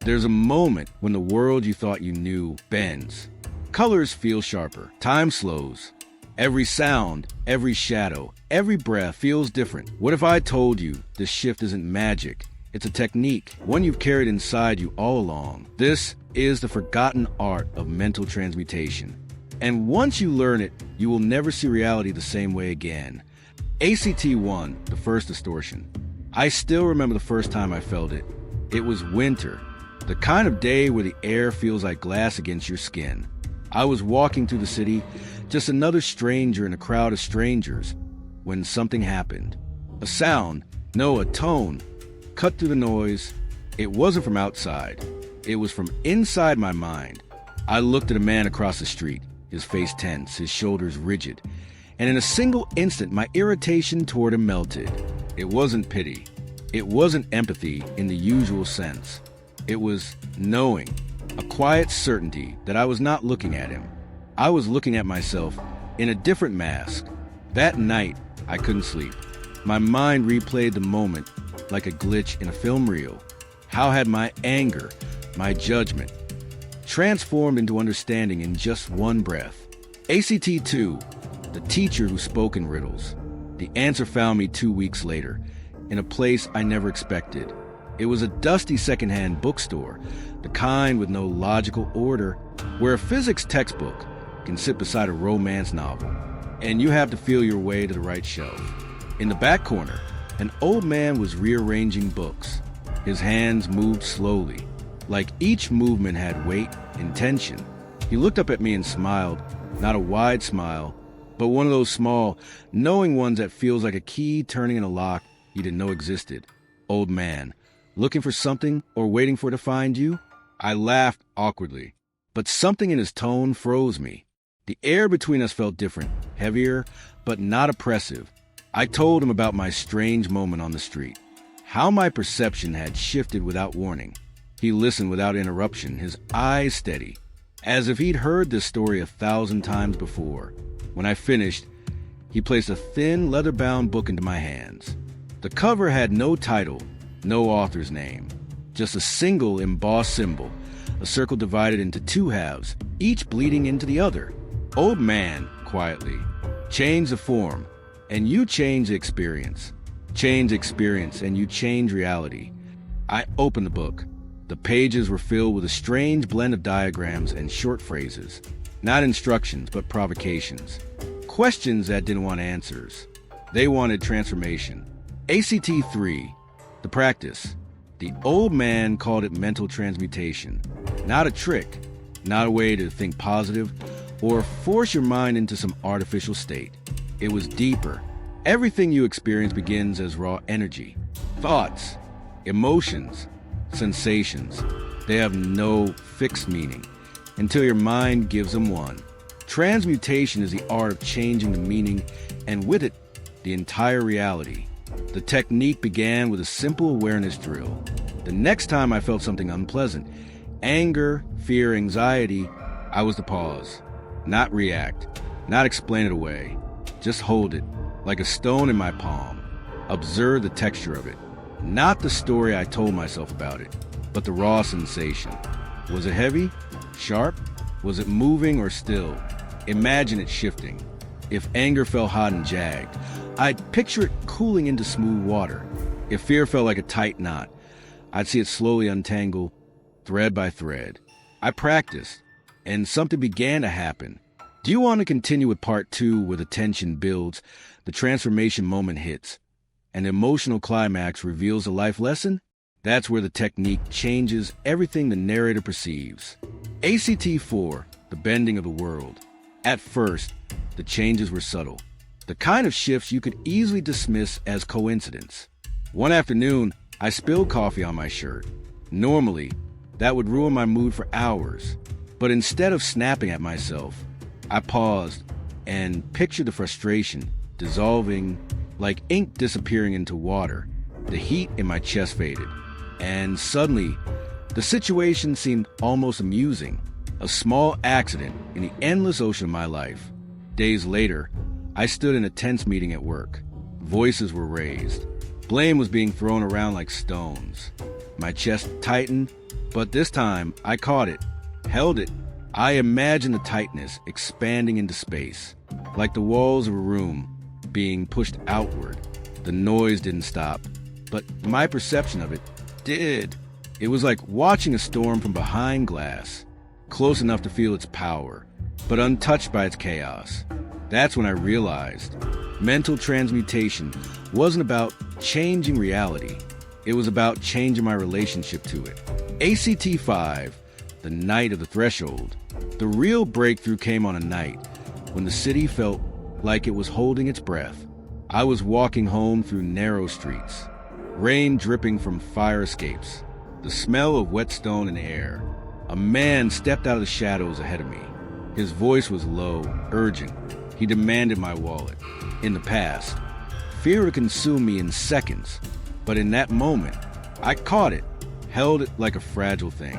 There's a moment when the world you thought you knew bends. Colors feel sharper. Time slows. Every sound, every shadow, every breath feels different. What if I told you this shift isn't magic? It's a technique, one you've carried inside you all along. This is the forgotten art of mental transmutation. And once you learn it, you will never see reality the same way again. ACT1, the first distortion. I still remember the first time I felt it. It was winter, the kind of day where the air feels like glass against your skin. I was walking through the city, just another stranger in a crowd of strangers, when something happened. A sound, no, a tone, cut through the noise. It wasn't from outside. It was from inside my mind. I looked at a man across the street, his face tense, his shoulders rigid, and in a single instant, my irritation toward him melted. It wasn't pity. It wasn't empathy in the usual sense. It was knowing, a quiet certainty that I was not looking at him. I was looking at myself in a different mask. That night, I couldn't sleep. My mind replayed the moment like a glitch in a film reel. How had my anger, my judgment, transformed into understanding in just one breath? ACT2, the teacher who spoke in riddles. The answer found me 2 weeks later, in a place I never expected. It was a dusty secondhand bookstore, the kind with no logical order, where a physics textbook can sit beside a romance novel, and you have to feel your way to the right shelf. In the back corner, an old man was rearranging books. His hands moved slowly, like each movement had weight, intention. He looked up at me and smiled, not a wide smile, but one of those small, knowing ones that feels like a key turning in a lock you didn't know existed. Old man, looking for something or waiting for it to find you? I laughed awkwardly, but something in his tone froze me. The air between us felt different, heavier, but not oppressive. I told him about my strange moment on the street, how my perception had shifted without warning. He listened without interruption, his eyes steady, as if he'd heard this story 1,000 times before. When I finished, he placed a thin, leather-bound book into my hands. The cover had no title, no author's name, just a single embossed symbol, a circle divided into two halves, each bleeding into the other. Old man, quietly, change the form, and you change the experience. Change experience, and you change reality. I opened the book. The pages were filled with a strange blend of diagrams and short phrases. Not instructions, but provocations. Questions that didn't want answers. They wanted transformation. ACT3, the practice. The old man called it mental transmutation. Not a trick, not a way to think positive or force your mind into some artificial state. It was deeper. Everything you experience begins as raw energy. Thoughts, emotions, sensations. They have no fixed meaning until your mind gives them one. Transmutation is the art of changing the meaning, and with it, the entire reality. The technique began with a simple awareness drill. The next time I felt something unpleasant, anger, fear, anxiety, I was to pause, not react, not explain it away. Just hold it, like a stone in my palm. Observe the texture of it. Not the story I told myself about it, but the raw sensation. Was it heavy? Sharp? Was it moving or still? Imagine it shifting. If anger felt hot and jagged, I'd picture it cooling into smooth water. If fear felt like a tight knot, I'd see it slowly untangle, thread by thread. I practiced, and something began to happen. Do you want to continue with part 2 where the tension builds, the transformation moment hits, and the emotional climax reveals a life lesson? That's where the technique changes everything the narrator perceives. ACT4, the bending of the world. At first, the changes were subtle, the kind of shifts you could easily dismiss as coincidence. One afternoon, I spilled coffee on my shirt. Normally, that would ruin my mood for hours, but instead of snapping at myself, I paused and pictured the frustration dissolving like ink disappearing into water. The heat in my chest faded, and suddenly, the situation seemed almost amusing, a small accident in the endless ocean of my life. Days later, I stood in a tense meeting at work. Voices were raised. Blame was being thrown around like stones. My chest tightened, But this time, I caught it, held it. I imagined the tightness expanding into space, like the walls of a room being pushed outward. The noise didn't stop, but my perception of it did. It was like watching a storm from behind glass, close enough to feel its power, but untouched by its chaos. That's when I realized mental transmutation wasn't about changing reality. It was about changing my relationship to it. ACT 5, the night of the threshold. The real breakthrough came on a night when the city felt like it was holding its breath. I was walking home through narrow streets, rain dripping from fire escapes, the smell of wet stone in the air. A man stepped out of the shadows ahead of me. His voice was low, urgent. He demanded my wallet. In the past, fear would consume me in seconds, but in that moment, I caught it, held it like a fragile thing,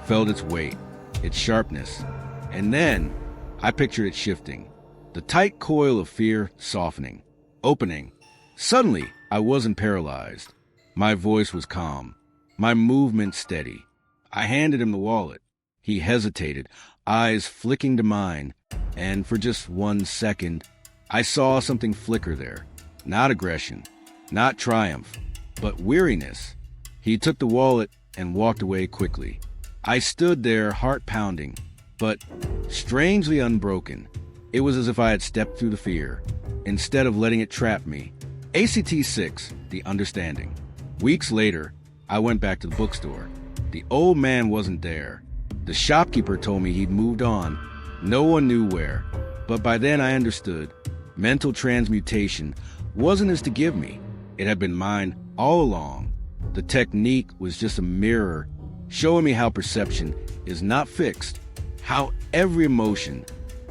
felt its weight, its sharpness, and then I pictured it shifting, the tight coil of fear softening, opening. Suddenly, I wasn't paralyzed. My voice was calm, my movement steady. I handed him the wallet. He hesitated, eyes flicking to mine, and for just 1 second, I saw something flicker there. Not aggression, not triumph, but weariness. He took the wallet and walked away quickly. I stood there, heart pounding, but strangely unbroken. It was as if I had stepped through the fear, instead of letting it trap me. ACT 6, the understanding. Weeks later, I went back to the bookstore. The old man wasn't there. The shopkeeper told me he'd moved on. No one knew where. But by then I understood. Mental transmutation wasn't his to give me. It had been mine all along. The technique was just a mirror, showing me how perception is not fixed, how every emotion,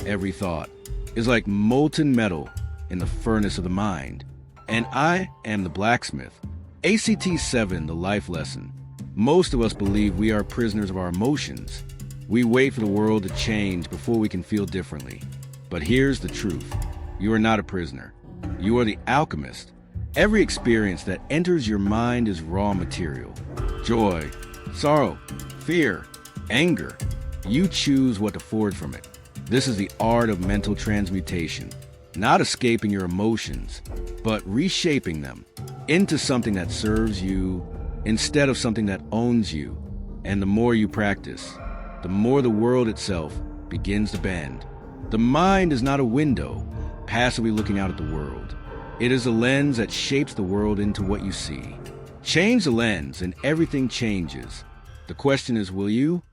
every thought, is like molten metal in the furnace of the mind. And I am the blacksmith. ACT 7, the life lesson. Most of us believe we are prisoners of our emotions. We wait for the world to change before we can feel differently. But here's the truth. You are not a prisoner. You are the alchemist. Every experience that enters your mind is raw material. Joy, sorrow, fear, anger. You choose what to forge from it. This is the art of mental transmutation. Not escaping your emotions, but reshaping them into something that serves you instead of something that owns you. And the more you practice, the more the world itself begins to bend. The mind is not a window, passively looking out at the world. It is a lens that shapes the world into what you see. Change the lens and everything changes. The question is, will you?